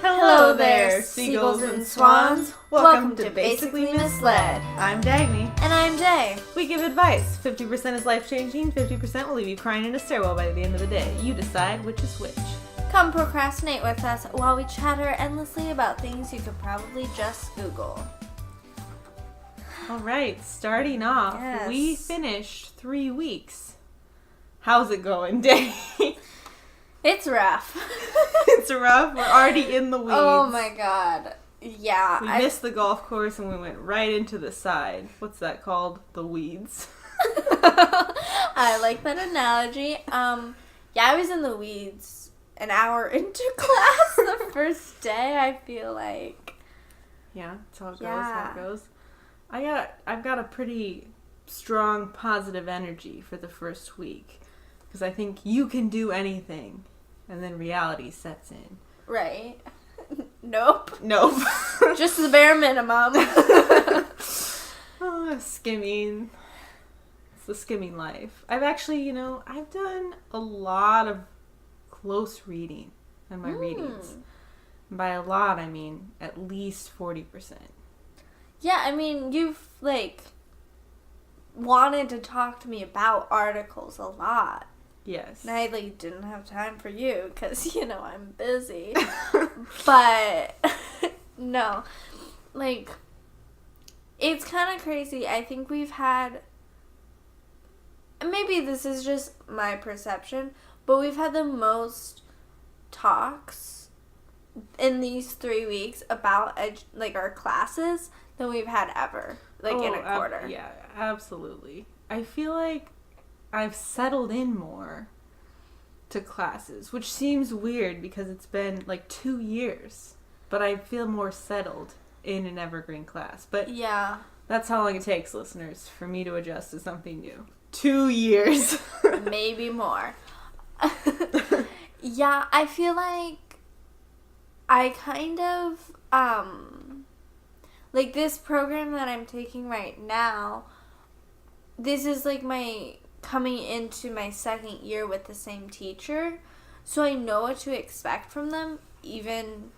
Hello there, seagulls and swans. Welcome to Basically Misled. I'm Dagny. And I'm Jay. We give advice. 50% is life-changing, 50% will leave you crying in a stairwell by the end of the day. You decide which is which. Come procrastinate with us while we chatter endlessly about things you could probably just Google. All right, starting off, Yes. We finished 3 weeks. How's it going, Day? It's rough. It's rough. We're already in the weeds. Oh my god. Yeah. We missed the golf course and we went right into the side. What's that called? The weeds. I like that analogy. I was in the weeds an hour into class the first day, I feel like. Yeah, that's how it goes. Yeah. How it goes. I've got a pretty strong positive energy for the first week because I think you can do anything, and then reality sets in. Right. Nope. Just the bare minimum. Skimming. It's the skimming life. I've actually, I've done a lot of close reading in my readings. And by a lot, I mean at least 40%. Yeah, I mean, you've, wanted to talk to me about articles a lot. Yes. And I, didn't have time for you because, I'm busy. But, no. It's kind of crazy. I think we've had, maybe this is just my perception, but we've had the most talks in these 3 weeks about, our classes than we've had ever, in a quarter. Yeah, absolutely. I feel like I've settled in more to classes, which seems weird because it's been 2 years, but I feel more settled in an evergreen class. But yeah, that's how long it takes, listeners, for me to adjust to something new. 2 years. Maybe more. Yeah, I feel like I kind of this program that I'm taking right now, this is my coming into my second year with the same teacher, so I know what to expect from them, even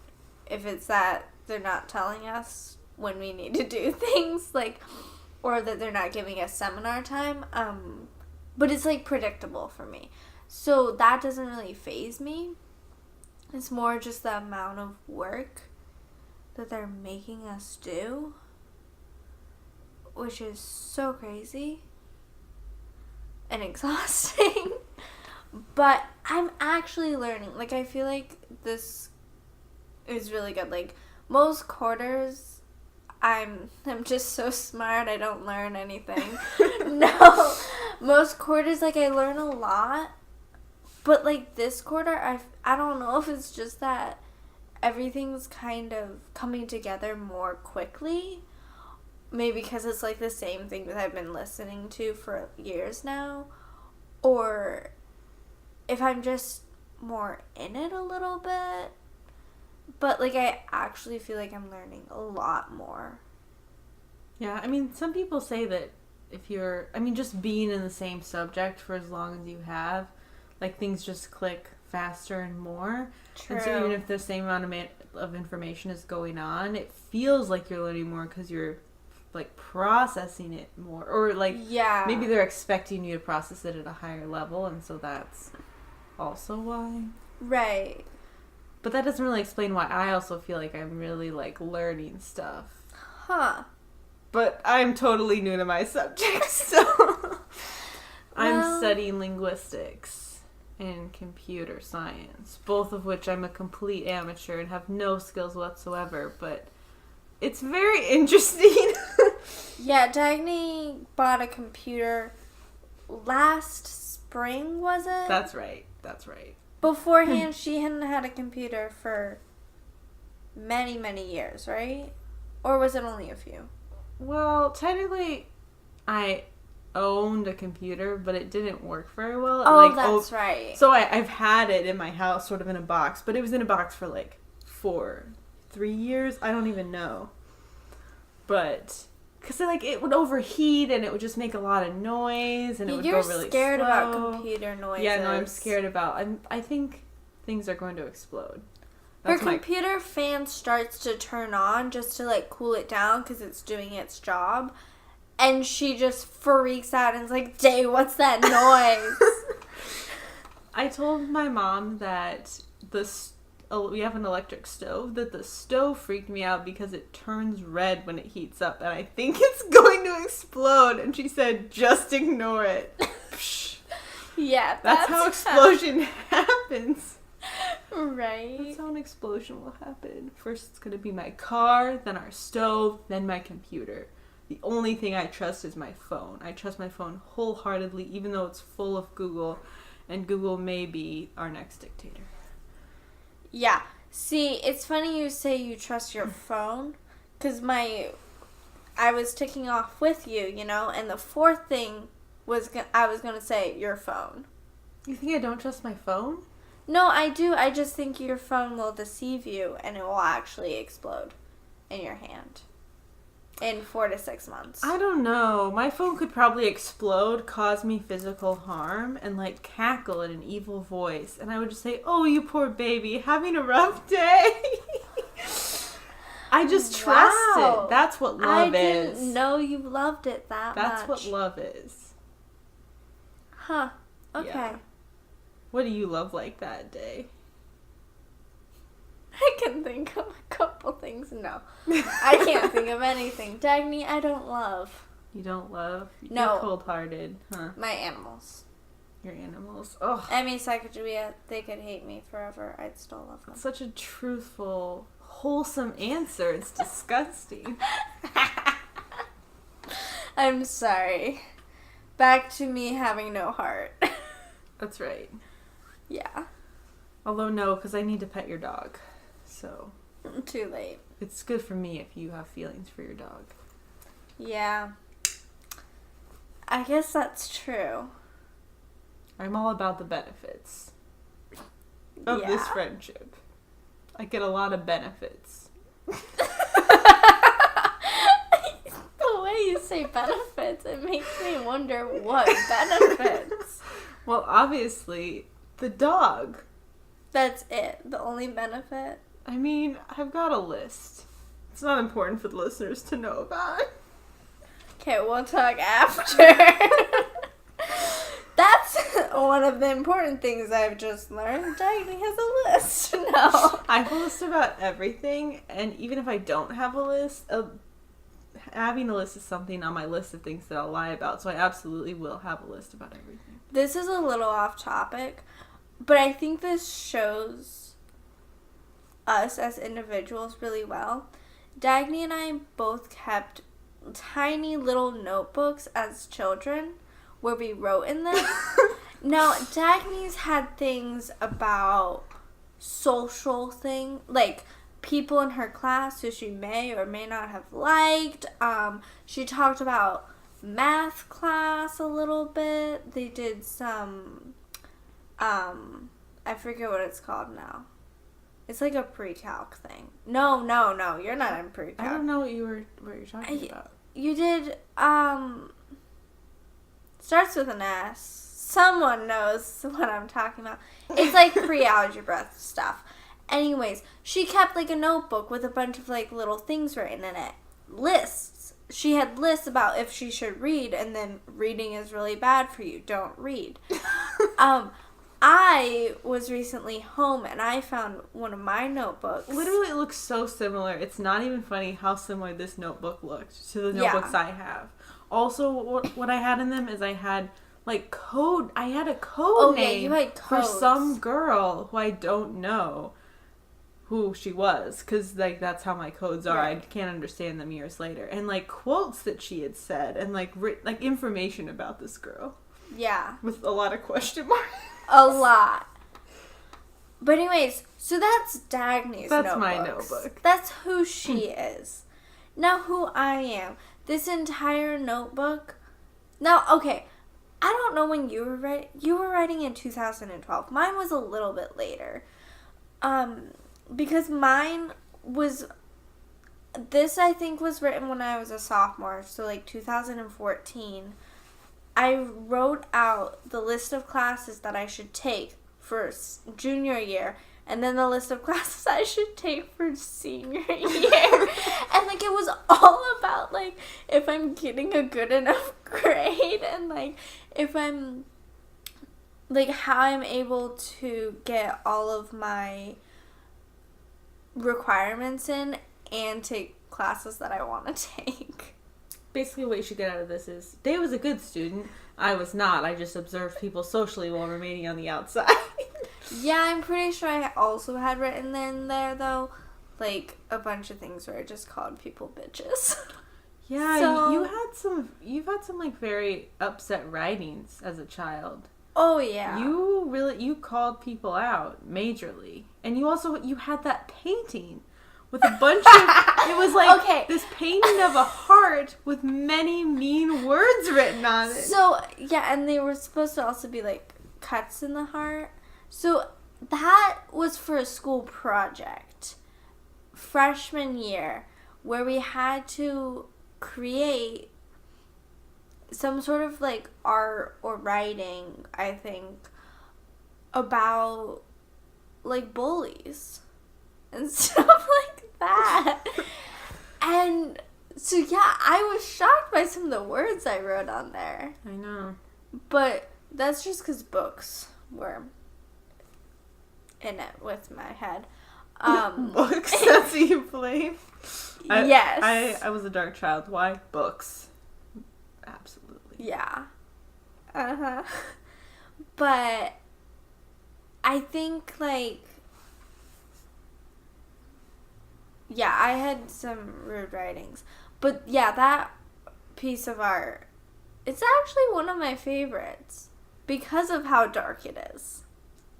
if it's that they're not telling us when we need to do things, or that they're not giving us seminar time, but it's predictable for me, so that doesn't really faze me. It's more just the amount of work that they're making us do, which is so crazy and exhausting. But I'm actually learning. I feel like this is really good. Most quarters, I'm just so smart, I don't learn anything. No, most quarters, I learn a lot. But, this quarter, I don't know if it's just that everything's kind of coming together more quickly. Maybe because it's, the same thing that I've been listening to for years now. Or if I'm just more in it a little bit. But, I actually feel like I'm learning a lot more. Yeah, I mean, some people say that if you're, just being in the same subject for as long as you have, things just click faster and more. True. And so even if the same amount of information is going on, it feels like you're learning more because you're, processing it more. Or, yeah, maybe they're expecting you to process it at a higher level, and so that's also why. Right. But that doesn't really explain why I also feel like I'm really, learning stuff. Huh. But I'm totally new to my subject, so I'm studying linguistics and computer science, both of which I'm a complete amateur and have no skills whatsoever, but it's very interesting. Yeah, Dagny bought a computer last spring, was it? That's right. Beforehand, she hadn't had a computer for many, many years, right? Or was it only a few? Well, technically, I owned a computer, but it didn't work very well. Oh, that's right. So I've had it in my house, sort of in a box, but it was in a box for 3 years. I don't even know. But because it would overheat and it would just make a lot of noise and it would go really slow. You're scared about computer noises. Yeah, no, I'm scared about. I think things are going to explode. Her computer fan starts to turn on just to, like, cool it down because it's doing its job. And she just freaks out and is like, Day, what's that noise? I told my mom that we have an electric stove, that the stove freaked me out because it turns red when it heats up, and I think it's going to explode. And she said, just ignore it. Yeah, that's how explosion happens. Right. That's how an explosion will happen. First it's going to be my car, then our stove, then my computer. The only thing I trust is my phone. I trust my phone wholeheartedly, even though it's full of Google, and Google may be our next dictator. Yeah. See, it's funny you say you trust your phone, because I was ticking off with you, you know, and the fourth thing I was going to say your phone. You think I don't trust my phone? No, I do. I just think your phone will deceive you and it will actually explode in your hand in 4 to 6 months. I don't know. My phone could probably explode, cause me physical harm, and, like, cackle in an evil voice. And I would just say, oh, you poor baby, having a rough day. I just trust it. That's what love is. I didn't know you loved it that much. That's what love is. Huh. Okay. Yeah. What do you love like that day? I can think of a couple things. No. I can't think of anything. Dagny, I don't love. You don't love? No. You're cold-hearted, huh? My animals. Your animals. Oh. Emmy, Sacagawea, they could hate me forever. I'd still love them. That's such a truthful, wholesome answer. It's disgusting. I'm sorry. Back to me having no heart. That's right. Yeah. Although no, because I need to pet your dog. So. Too late. It's good for me if you have feelings for your dog. Yeah. I guess that's true. I'm all about the benefits of this friendship. I get a lot of benefits. The way you say benefits, it makes me wonder what benefits. Well, obviously, the dog. That's it. The only benefit. I mean, I've got a list. It's not important for the listeners to know about. Okay, we'll talk after. That's one of the important things I've just learned. Dagny has a list. No. I have a list about everything, and even if I don't have a list, having a list is something on my list of things that I'll lie about, so I absolutely will have a list about everything. This is a little off topic, but I think this shows us as individuals really well. Dagny and I both kept tiny little notebooks as children where we wrote in them. Now, Dagny's had things about social things, like people in her class who she may or may not have liked. She talked about math class a little bit. They did some, I forget what it's called now. It's like a pre-calc thing. No, you're not in pre-calc. I don't know what you're talking about. You did, starts with an S. Someone knows what I'm talking about. It's like pre-algebra stuff. Anyways, she kept like a notebook with a bunch of like little things written in it. Lists. She had lists about if she should read, and then reading is really bad for you. Don't read. I was recently home and I found one of my notebooks. Literally, it looks so similar. It's not even funny how similar this notebook looked to the notebooks I have. Also, what I had in them is I had like code. I had a code name you had for some girl who I don't know who she was, because like that's how my codes are. Right. I can't understand them years later. And like quotes that she had said, and like information about this girl. Yeah. With a lot of question marks. A lot. But anyways, so that's Dagny's notebook. That's my notebook. That's who she is. Now who I am. This entire notebook. Now, okay, I don't know when you were writing. You were writing in 2012. Mine was a little bit later. Because mine was... This, I think, was written when I was a sophomore. So, like, 2014. I wrote out the list of classes that I should take for junior year, and then the list of classes I should take for senior year. And, like, it was all about, like, if I'm getting a good enough grade and, like, if I'm, like, how I'm able to get all of my requirements in and take classes that I want to take. Basically, what you should get out of this is, Day was a good student. I was not. I just observed people socially while remaining on the outside. Yeah, I'm pretty sure I also had written in there, though, like, a bunch of things where I just called people bitches. Yeah, So- you've had some, like, very upset writings as a child. Oh, yeah. You called people out majorly. And you had that painting with a bunch of, it was like this painting of a heart with many mean words written on it. So, yeah, and they were supposed to also be, like, cuts in the heart. So, that was for a school project, freshman year, where we had to create some sort of, like, art or writing, I think, about, like, bullies and stuff like that. And so, yeah, I was shocked by some of the words I wrote on there. I know. But that's just because books were in it with my head. Books? That's what you blame? Yes. I was a dark child. Why? Books. Absolutely. Yeah. Uh-huh. But I think, like, yeah, I had some rude writings. But, yeah, that piece of art, it's actually one of my favorites because of how dark it is.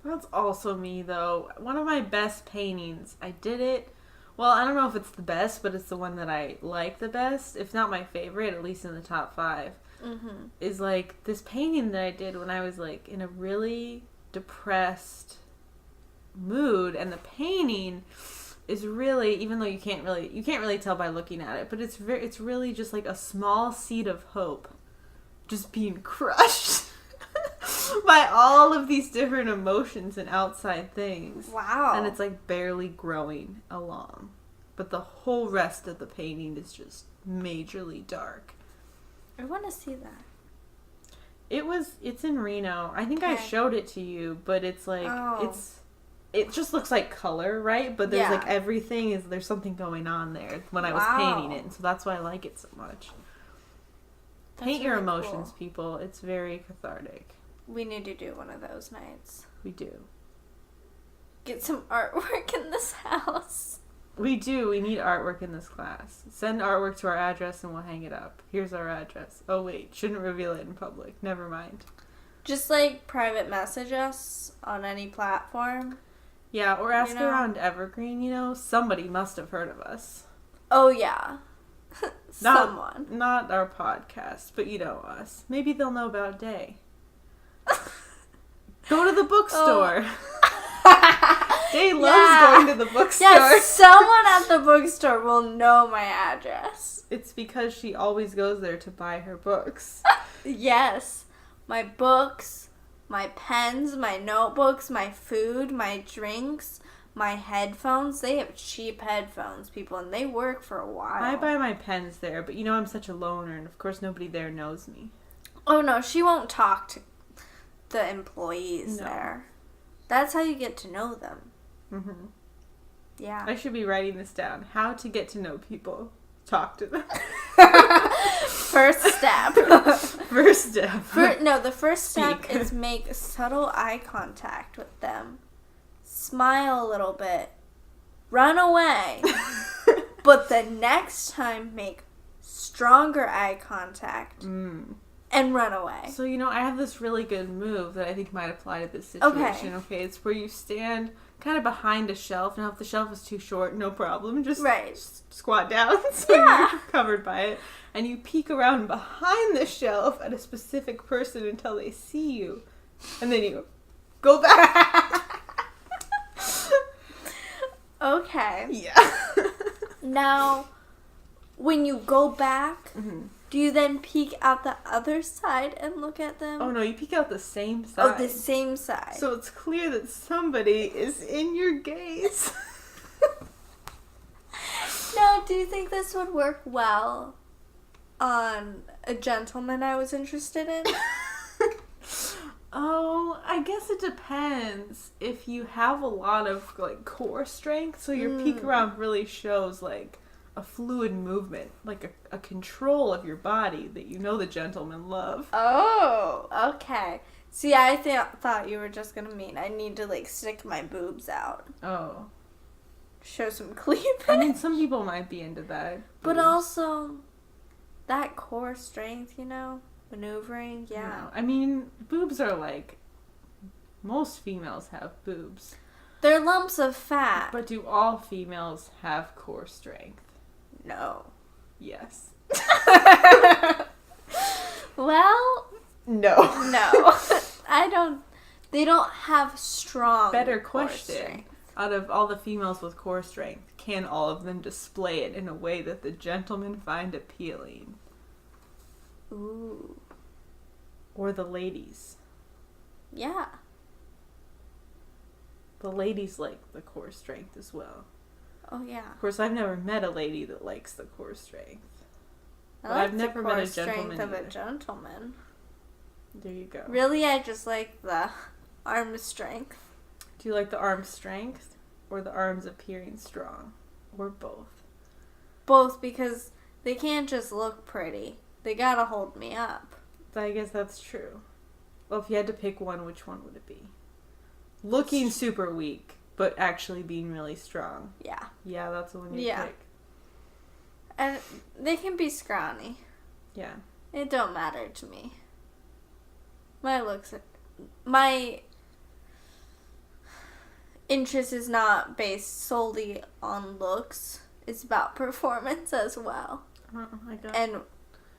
That's also me, though. One of my best paintings. I did it. Well, I don't know if it's the best, but it's the one that I like the best. If not my favorite, at least in the top 5. Mm-hmm. Is, like, this painting that I did when I was, like, in a really depressed mood. And the painting is really, even though you can't really tell by looking at it, but it's really just, like, a small seed of hope just being crushed by all of these different emotions and outside things. Wow. And it's, like, barely growing along. But the whole rest of the painting is just majorly dark. I want to see that. It's in Reno. I think I Okay. showed it to you, but it's, like, Oh. it just looks like color, right? But there's, Yeah. like, there's something going on there when I was Wow. painting it. And so that's why I like it so much. That's Paint your really emotions, cool. people. It's very cathartic. We need to do one of those nights. We do. Get some artwork in this house. We do. We need artwork in this class. Send artwork to our address and we'll hang it up. Here's our address. Oh, wait. Shouldn't reveal it in public. Never mind. Just, like, private message us on any platform. Yeah, or ask You know? around Evergreen, Somebody must have heard of us. Oh, yeah. Someone. Not our podcast, but us. Maybe they'll know about Day. Go to the bookstore. Day loves going to the bookstore. Yes, someone at the bookstore will know my address. It's because she always goes there to buy her books. Yes. My books, my pens, my notebooks, my food, my drinks, my headphones. They have cheap headphones, people, and they work for a while. I buy my pens there, but I'm such a loner, and of course nobody there knows me. Oh, no, she won't talk to the employees No. there. That's how you get to know them. Mm-hmm. Yeah. I should be writing this down. How to get to know people. Talk to them. First step. First step. The first step Speak. is make subtle eye contact with them. Smile a little bit. Run away. But the next time, make stronger eye contact and run away. So, I have this really good move that I think might apply to this situation. Okay, it's where you stand kind of behind a shelf. Now, if the shelf is too short, no problem. Just squat down so you're covered by it. And you peek around behind the shelf at a specific person until they see you. And then you go back. Okay. Yeah. Now, when you go back, Do you then peek out the other side and look at them? Oh no, you peek out the same side. Oh, the same side. So it's clear that somebody is in your gaze. Now, do you think this would work well on a gentleman I was interested in? Oh, I guess it depends. If you have a lot of like core strength, so your peek around really shows like a fluid movement, like a control of your body that you know the gentlemen love. Oh, okay. See, I thought you were just gonna mean I need to like stick my boobs out. Oh. Show some cleavage. I mean, some people might be into that. But also, that core strength, you know? Maneuvering, yeah. No. I mean, boobs are like, most females have boobs. They're lumps of fat. But do all females have core strength? No. Yes. Well, no. no. They don't have strong Better core question. strength. Out of all the females with core strength, can all of them display it in a way that the gentlemen find appealing? Ooh. Or the ladies? Yeah. The ladies like the core strength as well. Oh, yeah. Of course, I've never met a lady that likes the core strength. But I I've never met a gentleman strength of either. a gentleman. There you go. Really, I just like the arm strength. Do you like the arm strength or the arms appearing strong? Or both? Both, because they can't just look pretty. They gotta hold me up. I guess that's true. Well, if you had to pick one, which one would it be? Looking super weak, but actually being really strong. Yeah. Yeah, that's the one you pick. And they can be scrawny. Yeah. It don't matter to me. My interest is not based solely on looks. It's about performance as well. I got And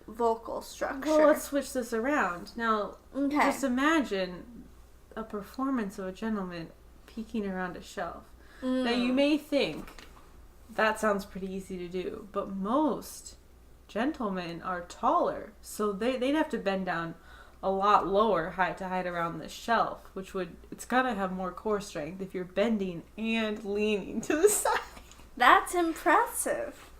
vocal structure. Well, let's switch this around. Now, Okay. just imagine a performance of a gentleman peeking around a shelf. Now, you may think that sounds pretty easy to do, but most gentlemen are taller, so they'd have to bend down a lot lower height to hide around the shelf, it's gotta have more core strength if you're bending and leaning to the side. That's impressive.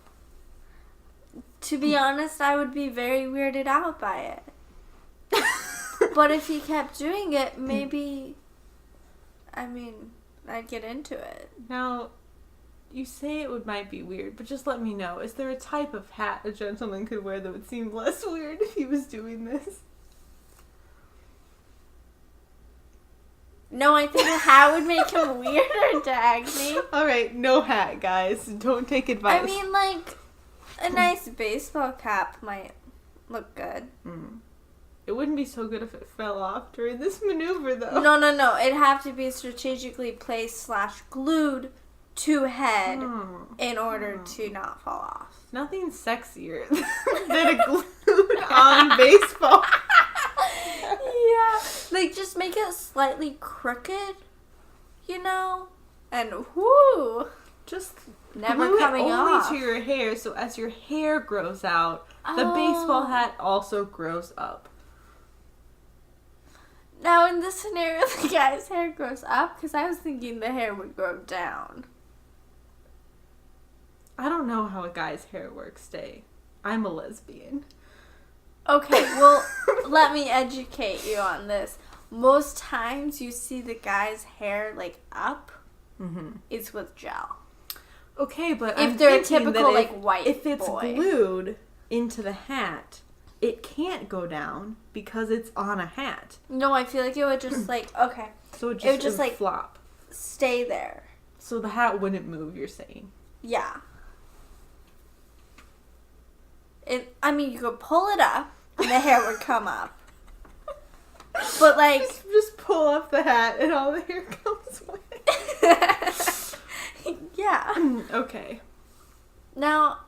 To be honest, I would be very weirded out by it. But if he kept doing it, maybe, I'd get into it. Now, you say it might be weird, but just let me know. Is there a type of hat a gentleman could wear that would seem less weird if he was doing this? No, I think a hat would make him weirder, Dagny. Alright, no hat, guys. Don't take advice. I mean, like, a nice baseball cap might look good. It wouldn't be so good if it fell off during this maneuver, though. No. It'd have to be strategically placed / glued to head in order to not fall off. Nothing sexier than a glued on baseball. Yeah. Like, just make it slightly crooked, you know? And whoo! Just Never glue coming it only off. to your hair, so as your hair grows out, the baseball hat also grows up. Now, in this scenario, the guy's hair grows up, because I was thinking the hair would grow down. I don't know how a guy's hair works, Day. I'm a lesbian. Okay, well, let me educate you on this. Most times you see the guy's hair, like, up, it's with gel. Okay, but If I'm they're a thinking typical, that like, white if it's boy. glued into the hat, it can't go down because it's on a hat. No, I feel like it would just, like, okay, So it would just just, like, flop. stay there. So the hat wouldn't move, you're saying? Yeah. You could pull it up, and the hair would come up. But, like... Just pull off the hat, and all the hair comes away. Yeah. Okay. Now,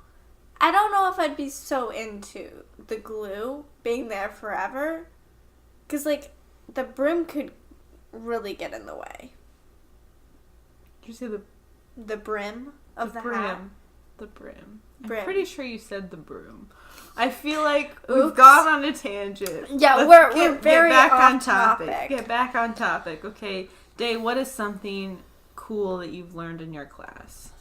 I don't know if I'd be so into the glue being there forever. Because, like, the brim could really get in the way. Did you say The brim of the hat. brim? The brim. Brim. I'm pretty sure you said the broom. I feel like we've Oops. gone on a tangent. Yeah, Let's very get back off on topic. topic. Get back on topic. Okay, Day, what is something cool that you've learned in your class?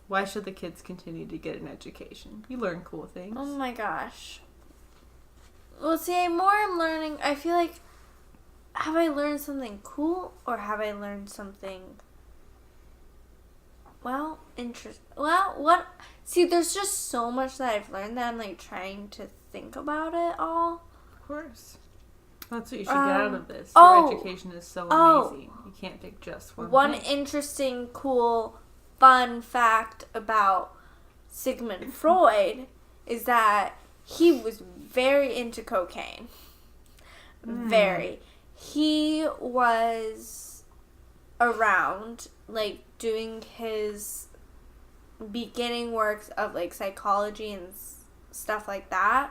Why should the kids continue to get an education? You learn cool things. Oh my gosh. Well, see, more I'm learning, I feel like, have I learned something cool or have I learned something, well, interesting? Well, what? See, there's just so much that I've learned that I'm, like, trying to think about it all. Of course. That's what you should get out of this. oh, Your education is so amazing. You can't pick just one thing. Interesting, cool, fun fact about Sigmund Freud is that he was very into cocaine. Very. He was around, like, doing his beginning works of, like, psychology and stuff like that.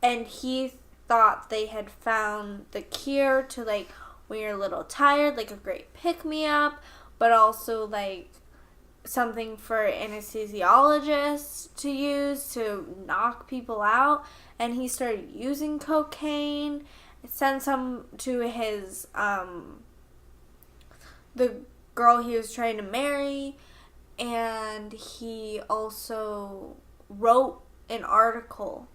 And he thought they had found the cure to, like, when you're a little tired, like a great pick-me-up, but also, like, something for anesthesiologists to use to knock people out. And he started using cocaine, sent some to his, the girl he was trying to marry, and he also wrote an article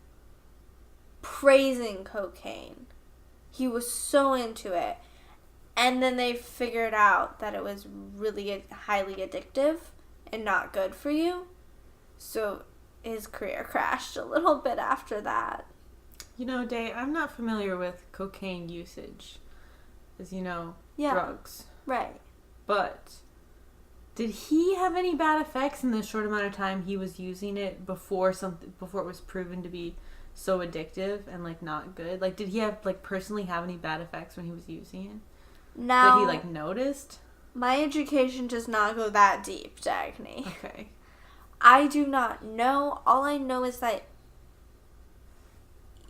praising cocaine. He was so into it. And then they figured out that it was really highly addictive and not good for you. So his career crashed a little bit after that. You know, Day, I'm not familiar with cocaine usage. As you know, Yeah. drugs. Right. But did he have any bad effects in the short amount of time he was using it before it was proven to be so addictive and, like, not good? Like, did he have, like, personally have any bad effects when he was using it? Now, that he, like, noticed? My education does not go that deep, Dagny. Okay. I do not know. All I know is that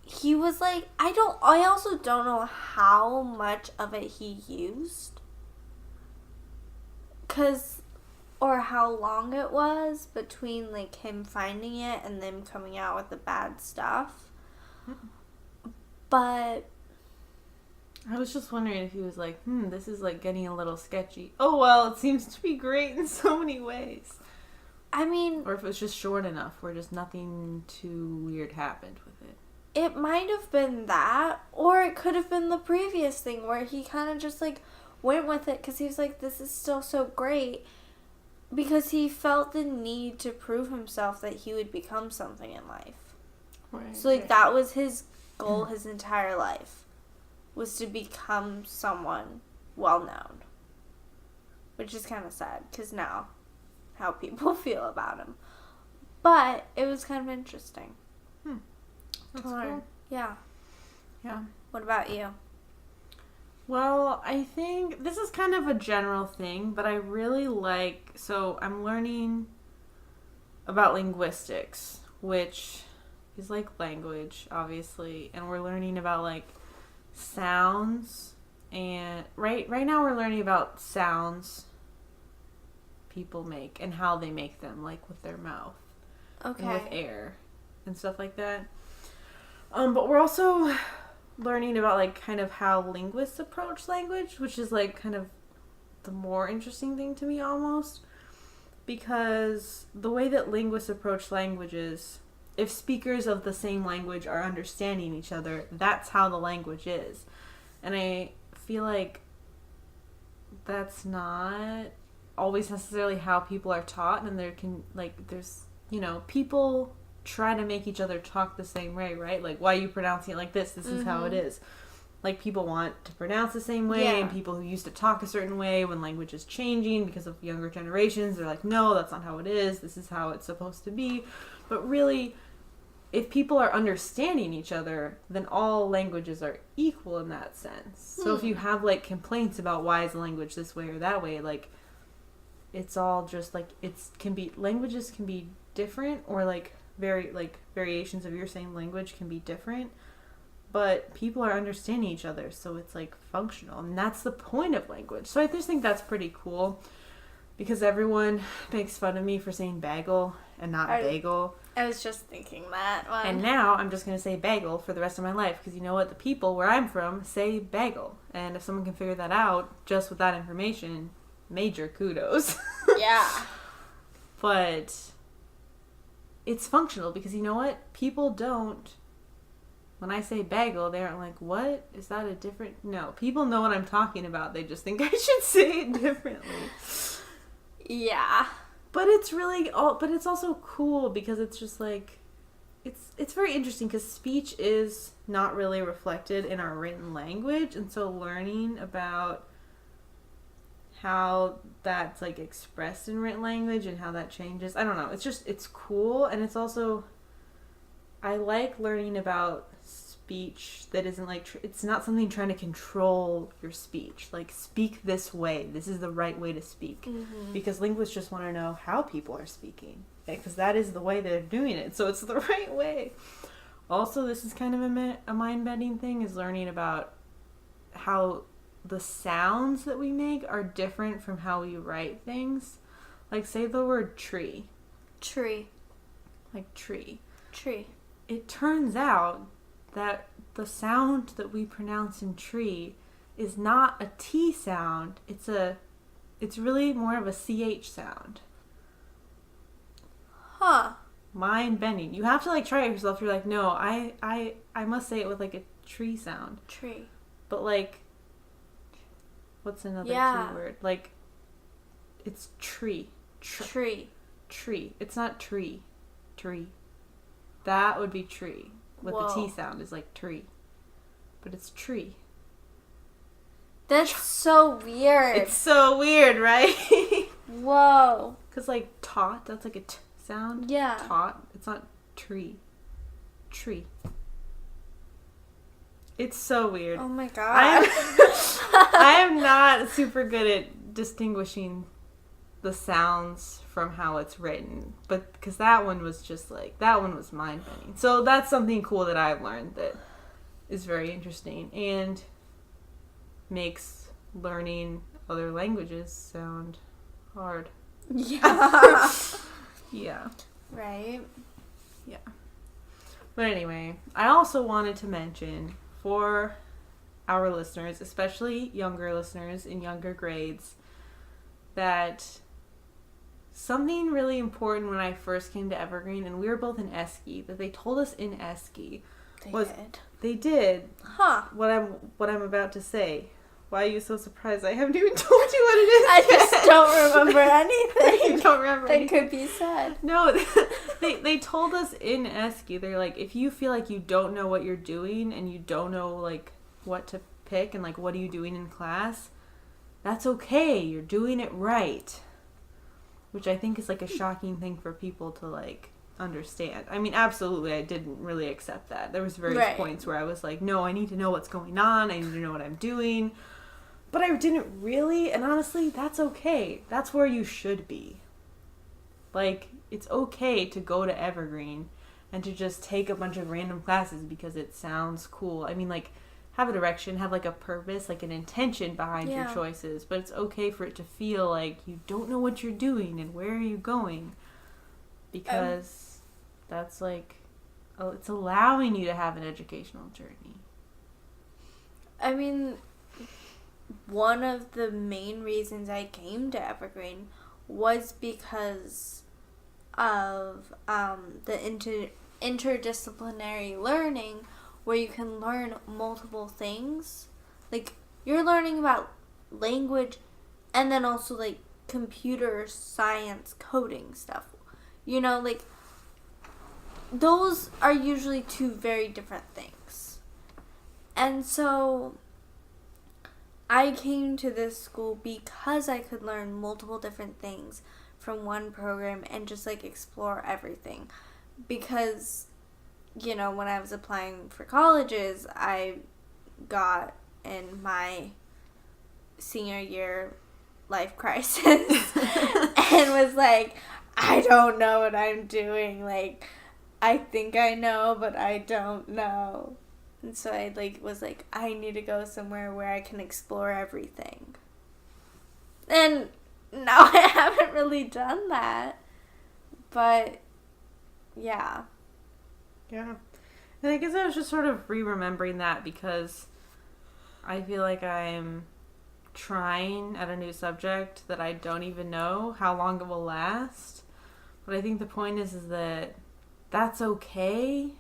he was, like, I also don't know how much of it he used. Or how long it was between, like, him finding it and them coming out with the bad stuff. But I was just wondering if he was like, this is, like, getting a little sketchy. Oh, well, it seems to be great in so many ways. I mean, or if it was just short enough where just nothing too weird happened with it. It might have been that, or it could have been the previous thing where he kind of just, like, went with it because he was like, this is still so great, because he felt the need to prove himself that he would become something in life. Right. So, like, that was his goal his entire life, was to become someone well-known. Which is kind of sad, because now how people feel about him. But it was kind of interesting. That's to learn. cool. Yeah. Yeah. What about you? Well, I think this is kind of a general thing, but I really so I'm learning about linguistics, which is like language, obviously, and we're learning about, like, sounds, and right now we're learning about sounds people make and how they make them, like, with their mouth. Okay. And with air and stuff like that. But we're also learning about, like, kind of how linguists approach language, which is, like, kind of the more interesting thing to me almost. Because the way that linguists approach languages, if speakers of the same language are understanding each other, that's how the language is. And I feel like that's not always necessarily how people are taught, and there's, people try to make each other talk the same way, right? Like, why are you pronouncing it like this? This is how it is. Like, people want to pronounce the same way, and people who used to talk a certain way, when language is changing because of younger generations, they're like, no, that's not how it is. This is how it's supposed to be. But really, if people are understanding each other, then all languages are equal in that sense. So if you have, like, complaints about why is the language this way or that way, like, it's all just, like, languages can be different, or, like, variations of your same language can be different, but people are understanding each other, so it's, like, functional, and that's the point of language. So I just think that's pretty cool. because everyone makes fun of me for saying bagel and not bagel. I was just thinking that one. And now I'm just going to say bagel for the rest of my life, because you know what? The people where I'm from say bagel. And if someone can figure that out just with that information, major kudos. Yeah. But it's functional, because you know what? People don't, when I say bagel, they aren't like, what? Is that a different? No, people know what I'm talking about. They just think I should say it differently. Yeah. But it's but it's also cool, because it's just like, it's very interesting, because speech is not really reflected in our written language, and so learning about how that's like expressed in written language and how that changes, I don't know, it's cool. And it's also, I like learning about speech that isn't like, it's not something trying to control your speech, like speak this way, this is the right way to speak. Mm-hmm. Because linguists just want to know how people are speaking, because that is the way they're doing it, so it's the right way. Also, this is kind of a mind-bending thing, is learning about how the sounds that we make are different from how we write things. Like, say the word tree. Tree. Like tree. Tree. It turns out that the sound that we pronounce in tree is not a T sound. It's really more of a CH sound. Huh. Mind bending. You have to like try it yourself. You're like, no, I must say it with like a tree sound. Tree. But like, what's another T word? Like, it's tree. Tree. Tree. It's not tree. Tree. That would be tree. With the T sound is like tree. But it's tree. That's so weird. It's so weird, right? Whoa. Because like taught, that's like a T sound. Yeah. Taught. It's not tree. Tree. It's so weird. Oh my god. I am not super good at distinguishing the sounds from how it's written, but because that one was mind-bending. So that's something cool that I've learned that is very interesting and makes learning other languages sound hard. Yeah. Yeah. Right. Yeah. But anyway, I also wanted to mention for our listeners, especially younger listeners in younger grades, that something really important when I first came to Evergreen, and we were both in Esky, that they told us in Esky they did. Huh. What I'm about to say. Why are you so surprised? I haven't even told you what it is. I just don't remember anything. You don't remember anything that could be said. No, they told us in Esky, they're like, if you feel like you don't know what you're doing and you don't know like what to pick and like what are you doing in class, that's okay. You're doing it right. Which I think is like a shocking thing for people to like understand. I mean, absolutely, I didn't really accept that. There was various points where I was like, no, I need to know what's going on. I need to know what I'm doing. But I didn't really, and honestly, that's okay. That's where you should be. Like, it's okay to go to Evergreen and to just take a bunch of random classes because it sounds cool. I mean, like, have a direction, have like a purpose, like an intention behind your choices, but it's okay for it to feel like you don't know what you're doing and where are you going, because that's like, it's allowing you to have an educational journey. I mean, one of the main reasons I came to Evergreen was because of the interdisciplinary learning, where you can learn multiple things. Like, you're learning about language and then also like computer science coding stuff. You know, like, those are usually two very different things. And so I came to this school because I could learn multiple different things from one program and just like explore everything. Because, you know, when I was applying for colleges, I got in my senior year life crisis and was like, I don't know what I'm doing. Like, I think I know, but I don't know. And so I was like, I need to go somewhere where I can explore everything. And no, I haven't really done that. But, yeah. Yeah. And I guess I was just sort of re-remembering that because I feel like I'm trying at a new subject that I don't even know how long it will last. But I think the point is that that's okay.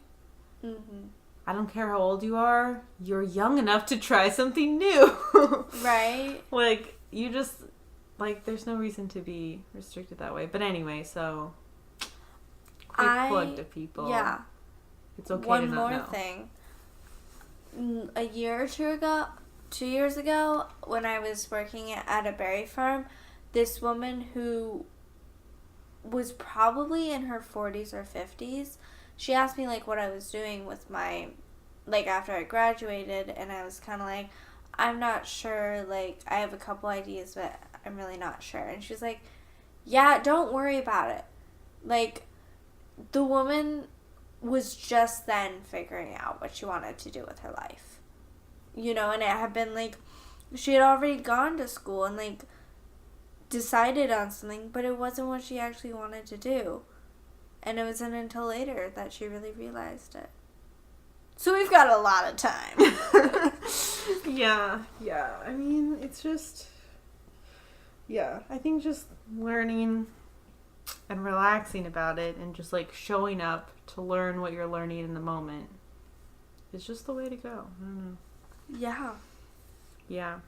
Mm-hmm. I don't care how old you are. You're young enough to try something new. Right? Like, you just, like, there's no reason to be restricted that way. But anyway, so, plug to people. Yeah. It's okay One to not more know. thing. A year or 2 years ago, when I was working at a berry farm, this woman who was probably in her 40s or 50s, she asked me, like, what I was doing with my, like, after I graduated, and I was kind of like, I'm not sure, like, I have a couple ideas, but I'm really not sure. And she's like, yeah, don't worry about it. Like, the woman was just then figuring out what she wanted to do with her life. You know, and it had been, like, she had already gone to school and, like, decided on something, but it wasn't what she actually wanted to do. And it wasn't until later that she really realized it. So we've got a lot of time. Yeah. I mean, it's just, I think just learning and relaxing about it and just, like, showing up to learn what you're learning in the moment is just the way to go. I don't know. Yeah. Yeah.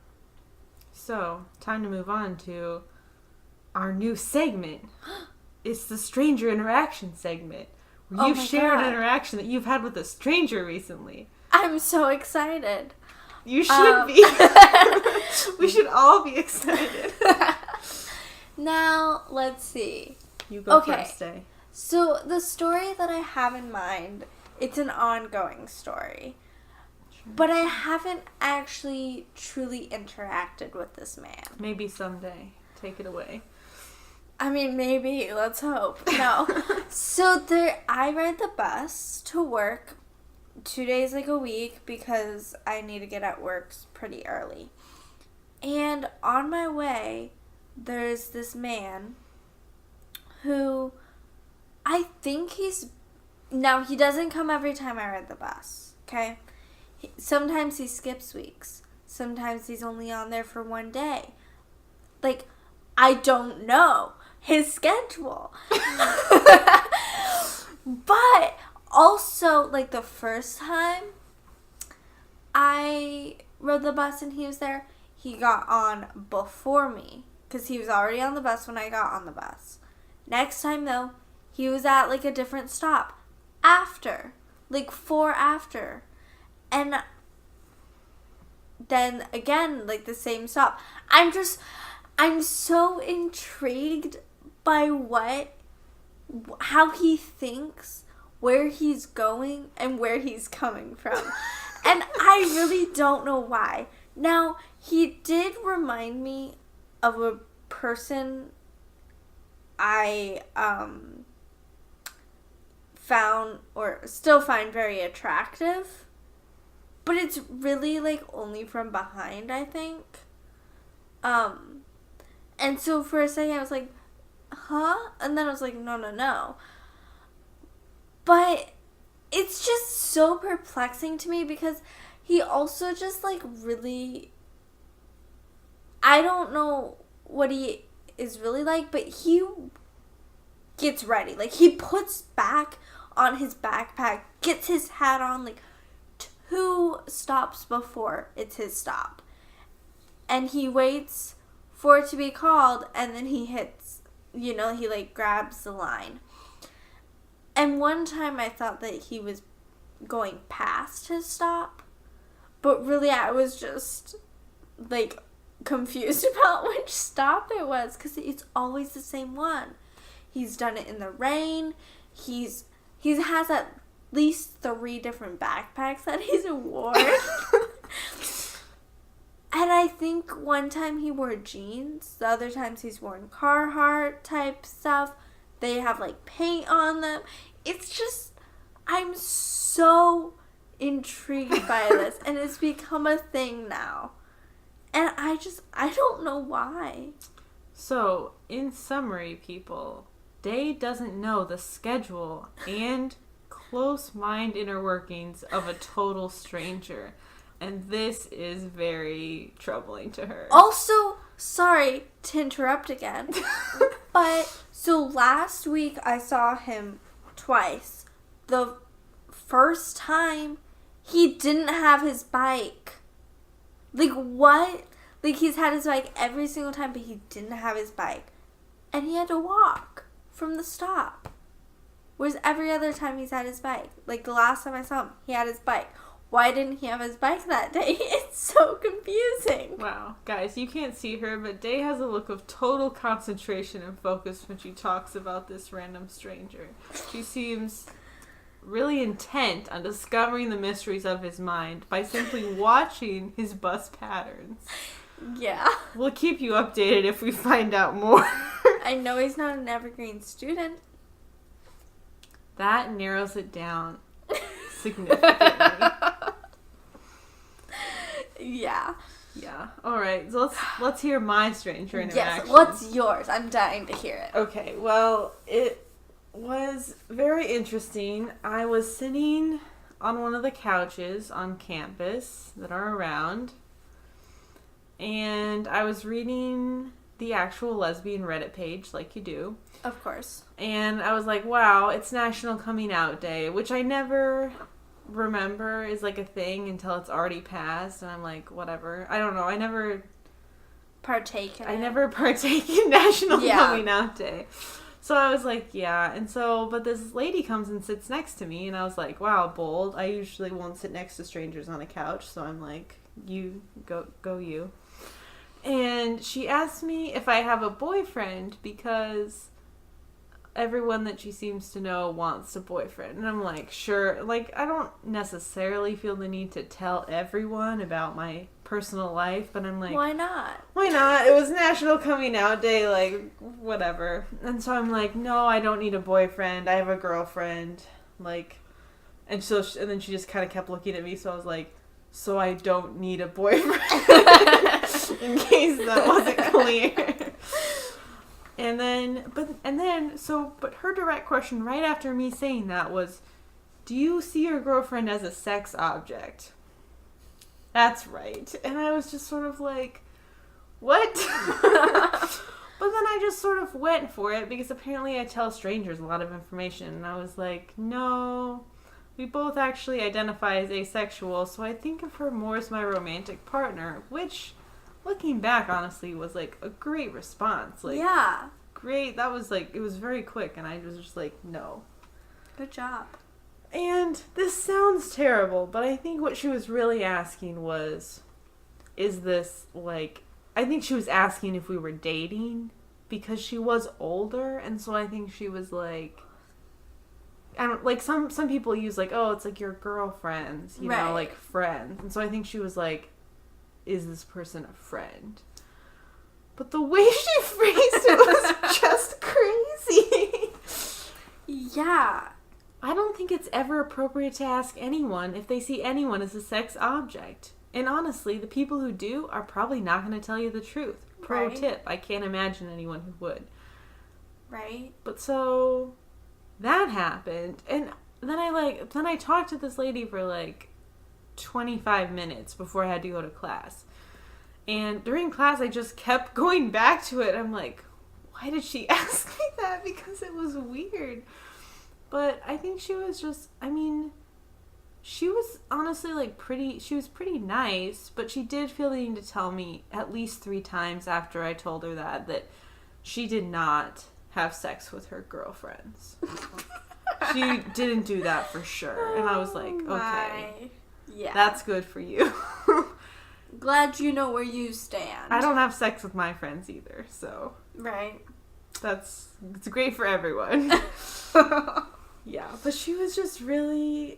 So, time to move on to our new segment. It's the stranger interaction segment, where you've shared an interaction that you've had with a stranger recently. I'm so excited. You should be. We should all be excited. Now, let's see. You go first, Day. So, the story that I have in mind, it's an ongoing story. Sure. But I haven't actually truly interacted with this man. Maybe someday. Take it away. I mean, maybe. Let's hope. No. So, I ride the bus to work 2 days, like, a week because I need to get at work pretty early. And on my way, there's this man who I think now he doesn't come every time I ride the bus, okay? Sometimes he skips weeks. Sometimes he's only on there for 1 day. Like, I don't know his schedule. But also, like, the first time I rode the bus and he was there, he got on before me because he was already on the bus when I got on the bus. Next time, though, he was at, like, a different stop after, like, 4 after. And then, again, like, the same stop. I'm so intrigued by how he thinks, where he's going, and where he's coming from. And I really don't know why. Now, he did remind me of a person I found or still find very attractive, but it's really, like, only from behind, I think. And so for a second I was like, huh? And then I was like, no. But it's just so perplexing to me because he also just, like, really, I don't know what he is really like, but he gets ready. Like, he puts back on his backpack, gets his hat on, like, 2 stops before it's his stop. And he waits for it to be called, and then he hits, he, like, grabs the line. And one time I thought that he was going past his stop, but really I was just, like, confused about which stop it was, because it's always the same one. He's done it in the rain. He has at least 3 different backpacks that he's worn. And I think one time he wore jeans. The other times he's worn Carhartt type stuff. They have, like, paint on them. It's just, I'm so intrigued by this. And it's become a thing now. And I don't know why. So, in summary, people, Day doesn't know the schedule and close mind inner workings of a total stranger. And this is very troubling to her. Also, sorry to interrupt again, but so last week I saw him twice. The first time, he didn't have his bike. Like, what? Like, he's had his bike every single time, but he didn't have his bike. And he had to walk from the stop. Whereas every other time he's had his bike. Like, the last time I saw him, he had his bike. Why didn't he have his bike that day? It's so confusing. Wow. Guys, you can't see her, but Day has a look of total concentration and focus when she talks about this random stranger. She seems really intent on discovering the mysteries of his mind by simply watching his bus patterns. Yeah. We'll keep you updated if we find out more. I know he's not an evergreen student. That narrows it down significantly. Yeah. Yeah. All right. So let's hear my stranger interaction. Yes. What's yours? I'm dying to hear it. Okay. Well, it was very interesting. I was sitting on one of the couches on campus that are around, and I was reading the actual lesbian Reddit page, like you do. Of course. And I was like, wow, it's National Coming Out Day, which I never remember is like a thing until it's already passed, and I'm like, whatever. I don't know. I never partake in National Coming Out Day. So I was like, yeah. And so, but this lady comes and sits next to me, and I was like, wow, bold. I usually won't sit next to strangers on a couch, so I'm like, you, go you. And she asked me if I have a boyfriend because everyone that she seems to know wants a boyfriend. And I'm like, sure. Like, I don't necessarily feel the need to tell everyone about my personal life, but I'm like, why not? Why not? It was National Coming Out Day, like, whatever. And so I'm like, no, I don't need a boyfriend. I have a girlfriend. Like, and so, and then she just kind of kept looking at me, so I was like, so I don't need a boyfriend. In case that wasn't clear. But her direct question right after me saying that was, do you see your girlfriend as a sex object? That's right. And I was just sort of like, what? But then I just sort of went for it because apparently I tell strangers a lot of information. And I was like, no, we both actually identify as asexual, so I think of her more as my romantic partner, which, looking back, honestly, was like a great response. Like, yeah. Great. That was like, it was very quick, and I was just like, no. Good job. And this sounds terrible, but I think what she was really asking was, is this, like, I think she was asking if we were dating, because she was older, and so I think she was like, I don't, like, some people use, like, oh, it's like your girlfriends, you know, like, friends. And so I think she was like, is this person a friend? But the way she phrased it was just crazy. Yeah. I don't think it's ever appropriate to ask anyone if they see anyone as a sex object. And honestly, the people who do are probably not going to tell you the truth. Pro tip, I can't imagine anyone who would. Right. But so that happened, and then I talked to this lady for like 25 minutes before I had to go to class. And during class, I just kept going back to it. I'm like, why did she ask me that? Because it was weird. But I think she was just, I mean, she was honestly like she was pretty nice, but she did feel the need to tell me at least 3 times after I told her that she did not have sex with her girlfriends. She didn't do that for sure. And I was like, okay. Yeah. That's good for you. Glad you know where you stand. I don't have sex with my friends either, so. Right. It's great for everyone. Yeah, but she was a really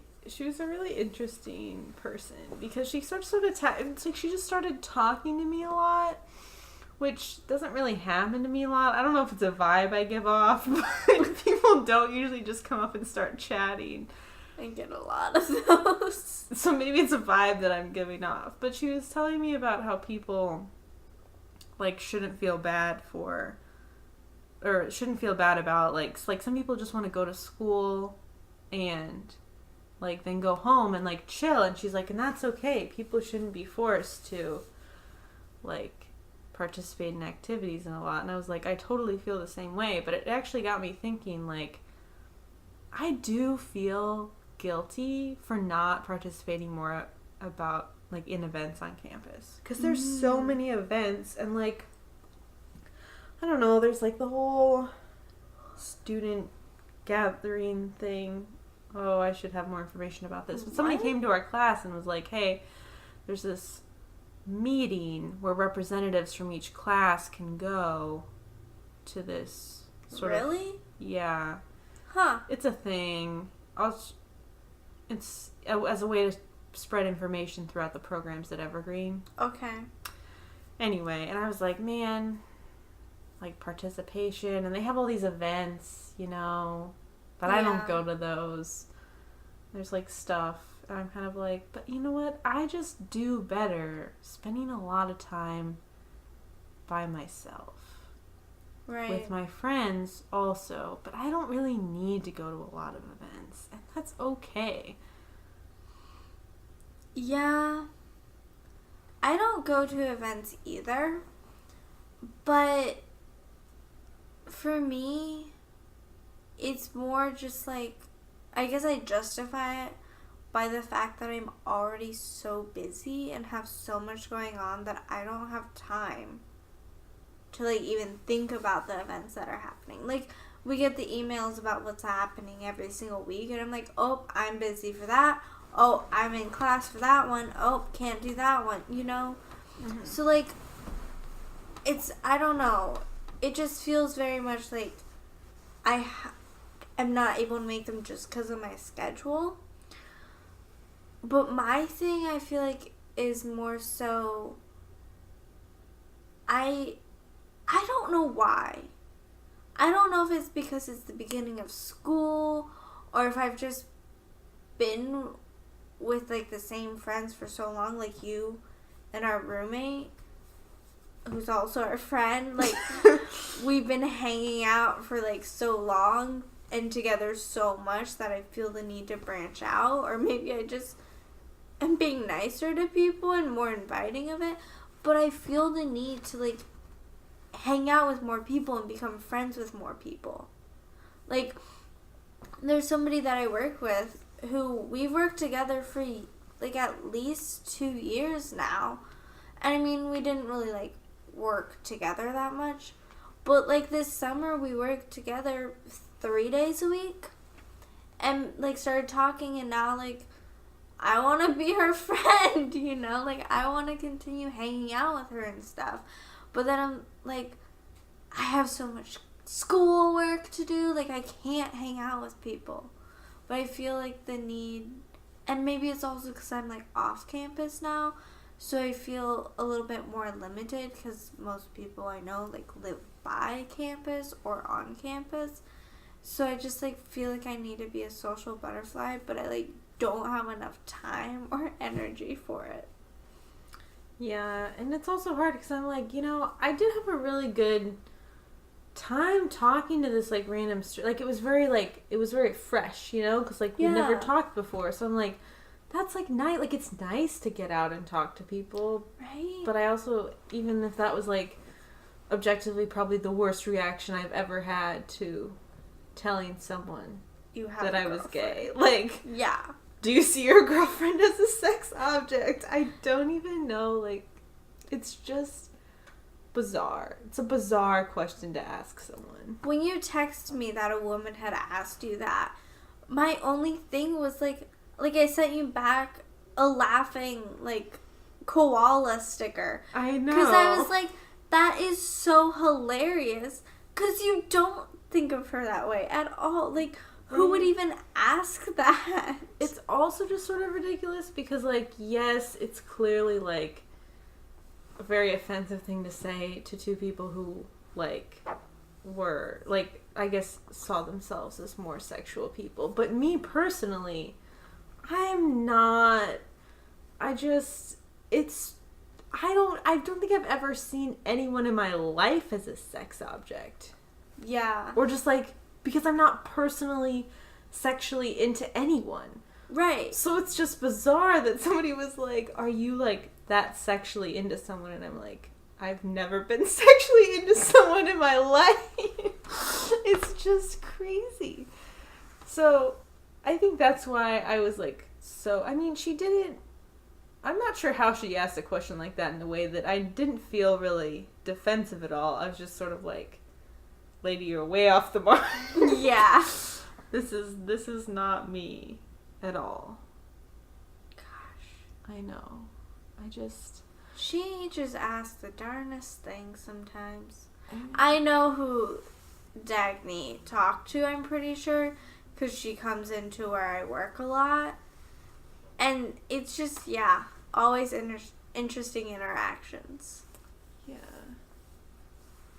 interesting person because she it's like she just started talking to me a lot, which doesn't really happen to me a lot. I don't know if it's a vibe I give off, but people don't usually just come up and start chatting. I get a lot of those. So maybe it's a vibe that I'm giving off. But she was telling me about how people like, shouldn't feel bad for, or shouldn't feel bad about, like some people just want to go to school and, like, then go home and, like, chill. And she's like, and that's okay. People shouldn't be forced to, like, participate in activities and a lot. And I was like, I totally feel the same way. But it actually got me thinking, like, I do feel guilty for not participating more about, like, in events on campus. Because there's so many events, and, like, I don't know, there's, like, the whole student gathering thing. Oh, I should have more information about this. But somebody came to our class and was like, hey, there's this meeting where representatives from each class can go to this sort of... Really? Yeah. Huh. It's a thing. It's as a way to spread information throughout the programs at Evergreen. Okay. Anyway, and I was like, man, like, participation, and they have all these events, you know, but I don't go to those. There's, like, stuff, and I'm kind of like, but you know what? I just do better spending a lot of time by myself. Right. With my friends also, but I don't really need to go to a lot of events, and that's okay. Yeah. I don't go to events either, but for me, it's more just like, I guess I justify it by the fact that I'm already so busy and have so much going on that I don't have time to, like, even think about the events that are happening. Like, we get the emails about what's happening every single week, and I'm like, oh, I'm busy for that. Oh, I'm in class for that one. Oh, can't do that one, you know? Mm-hmm. So, like, I don't know. It just feels very much like I am not able to make them just because of my schedule. But my thing, I feel like, is more so, I don't know why. I don't know if it's because it's the beginning of school, or if I've just been with, like, the same friends for so long, like you and our roommate, who's also our friend. Like, we've been hanging out for, like, so long and together so much that I feel the need to branch out. Or maybe I just am being nicer to people and more inviting of it. But I feel the need to, like, hang out with more people and become friends with more people. Like, there's somebody that I work with who we've worked together for, like, at least 2 years now. And I mean, we didn't really, like, work together that much. But, like, this summer we worked together 3 days a week. And, like, started talking, and now, like, I want to be her friend, you know? Like, I want to continue hanging out with her and stuff. But then I'm, like, I have so much schoolwork to do. Like, I can't hang out with people. But I feel like the need, and maybe it's also because I'm, like, off campus now, so I feel a little bit more limited because most people I know, like, live by campus or on campus. So I just, like, feel like I need to be a social butterfly, but I, like, don't have enough time or energy for it. Yeah, and it's also hard because I'm like, you know, I did have a really good time talking to this, like, random like, it was very fresh, you know, because, like, we never talked before. So I'm like, that's, like, nice. Like, it's nice to get out and talk to people. Right. But I also, even if that was, like, objectively probably the worst reaction I've ever had to telling someone that I was gay. Like, yeah. Do you see your girlfriend as a sex object? I don't even know. Like, it's just bizarre. It's a bizarre question to ask someone. When you text me that a woman had asked you that, my only thing was, like I sent you back a laughing, like, koala sticker. I know. Because I was like, that is so hilarious. Because you don't think of her that way at all. Like, who would even ask that? It's also just sort of ridiculous because, like, yes, it's clearly, like, a very offensive thing to say to two people who, like, were, like, I guess saw themselves as more sexual people. But me personally, I'm not. I don't think I've ever seen anyone in my life as a sex object. Yeah. Or just like, because I'm not personally sexually into anyone. Right. So it's just bizarre that somebody was like, are you like that sexually into someone? And I'm like, I've never been sexually into someone in my life. It's just crazy. So I think that's why I was like, she didn't, I'm not sure how she asked a question like that in a way that I didn't feel really defensive at all. I was just sort of like, lady, you're way off the mark. Yeah. This is not me at all. Gosh. I know. She just asks the darnest things sometimes. I know who Dagny talked to, I'm pretty sure, because she comes into where I work a lot. And it's just, yeah, always interesting interactions. Yeah.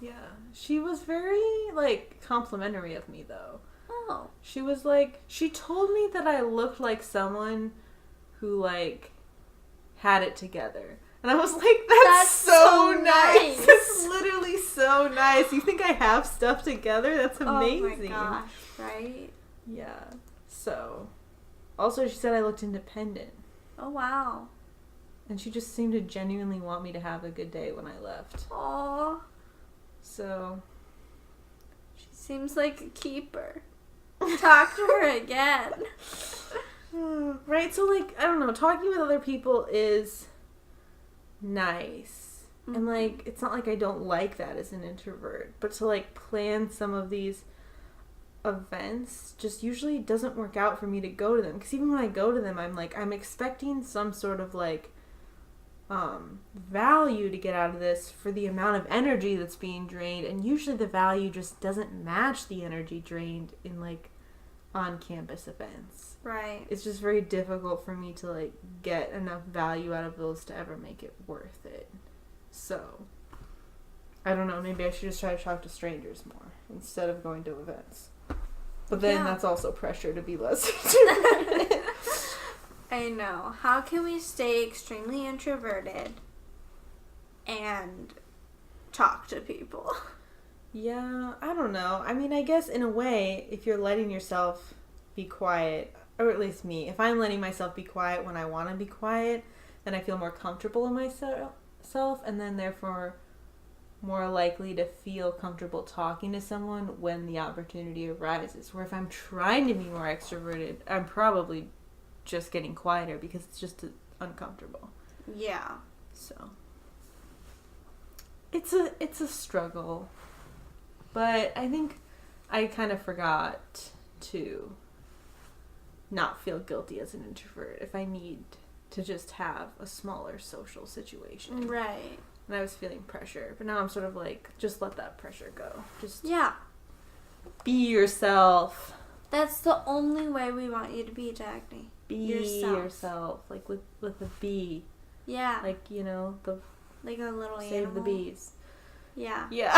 Yeah. She was very, like, complimentary of me, though. Oh. She was like, she told me that I looked like someone who, like, had it together. And I was like, that's so nice. It's literally so nice. You think I have stuff together? That's amazing. Oh my gosh, right? Yeah. So, also she said I looked independent. Oh wow. And she just seemed to genuinely want me to have a good day when I left. Aww. So. She seems like a keeper. Talk to her again. Right? So, like, I don't know. Talking with other people is nice. Mm-hmm. And, like, it's not like I don't like that as an introvert. But to, like, plan some of these events just usually doesn't work out for me to go to them. Because even when I go to them, I'm, like, I'm expecting some sort of, like, value to get out of this for the amount of energy that's being drained. And usually the value just doesn't match the energy drained in, like, on-campus events. Right. It's just very difficult for me to, like, get enough value out of those to ever make it worth it. So, I don't know, maybe I should just try to talk to strangers more instead of going to events. But then that's also pressure to be less introverted. I know. How can we stay extremely introverted and talk to people? Yeah, I don't know. I mean, I guess in a way, if you're letting yourself be quiet, or at least me, if I'm letting myself be quiet when I want to be quiet, then I feel more comfortable in myself, and then therefore more likely to feel comfortable talking to someone when the opportunity arises. Where if I'm trying to be more extroverted, I'm probably just getting quieter because it's just uncomfortable. Yeah. So it's a struggle. But I think I kind of forgot to not feel guilty as an introvert if I need to just have a smaller social situation. Right. And I was feeling pressure. But now I'm sort of like, just let that pressure go. Just be yourself. That's the only way we want you to be, Dagny. Be yourself. Like with a B. Yeah. Like, you know, like a little save animal. the bees. Yeah. Yeah.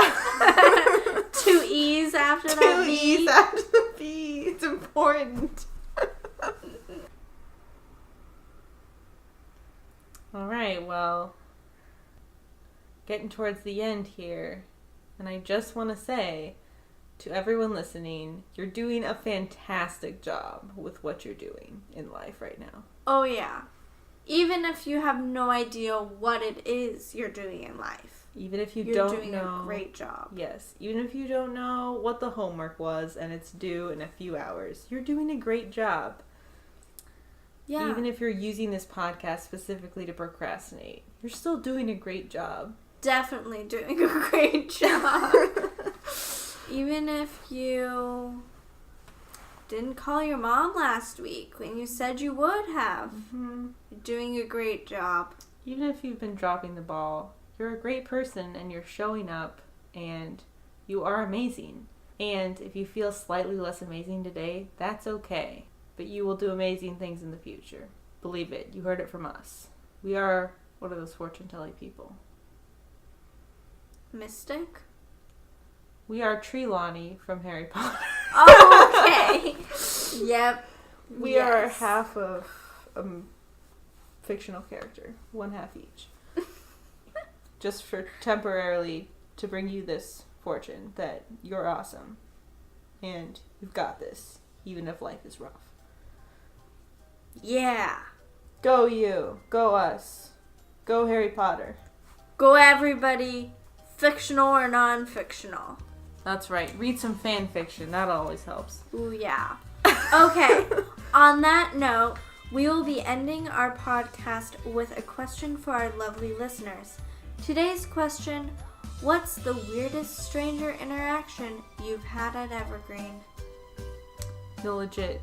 2 E's after that B. 2 E's after the B. It's important. All right, well, getting towards the end here, and I just want to say to everyone listening, you're doing a fantastic job with what you're doing in life right now. Oh, yeah. Even if you have no idea what it is you're doing in life. Even if you're doing a great job. Yes. Even if you don't know what the homework was and it's due in a few hours, you're doing a great job. Yeah. Even if you're using this podcast specifically to procrastinate, you're still doing a great job. Definitely doing a great job. Even if you didn't call your mom last week when you said you would have, you're doing a great job. Even if you've been dropping the ball, you're a great person and you're showing up and you are amazing. And if you feel slightly less amazing today, that's okay. But you will do amazing things in the future. Believe it. You heard it from us. We are one of those fortune-telling people. Mystic? We are Trelawney from Harry Potter. Oh, okay. Yep. We are half of a fictional character. One half each. just for temporarily to bring you this fortune that you're awesome. And you've got this, even if life is rough. Yeah. Go you. Go us. Go Harry Potter. Go everybody, fictional or non-fictional. That's right. Read some fan fiction. That always helps. Ooh, yeah. Okay. On that note, we will be ending our podcast with a question for our lovely listeners. Today's question: what's the weirdest stranger interaction you've had at Evergreen? No, legit.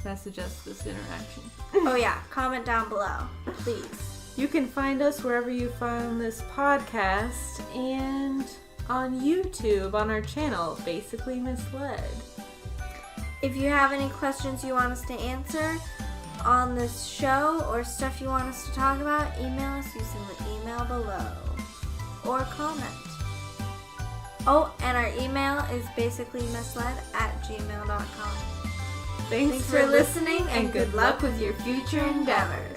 Message us this interaction. Oh yeah, comment down below, please. You can find us wherever you find this podcast and on YouTube on our channel, Basically Misled. If you have any questions you want us to answer on this show or stuff you want us to talk about, email us using the email below or comment. Oh, and our email is basicallymisled@gmail.com. Thanks for listening and good luck with your future endeavors.